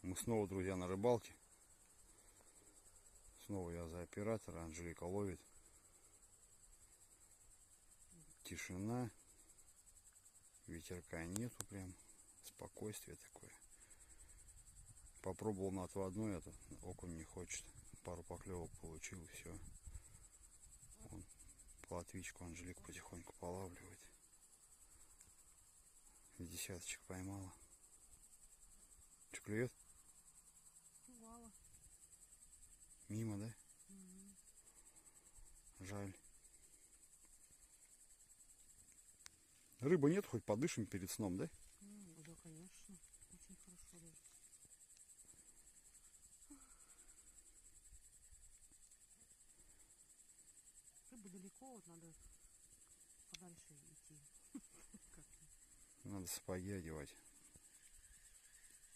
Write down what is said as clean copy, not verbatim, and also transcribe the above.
Мы снова, друзья, на рыбалке. Снова я за оператора, Анжелика ловит. Тишина. Ветерка нету прям. Спокойствие такое. Попробовал на отводной, это окунь не хочет. Пару поклевок получил и все. Вон, плотвичку Анжелика потихоньку полавливает. Десяточек поймала. Что, клюет? Клювала. Мимо, да? Жаль. Рыбы нет, хоть подышим перед сном, да? Да, конечно. Очень хорошо даже. Рыба далеко, вот надо подальше идти. Надо сапоги одевать.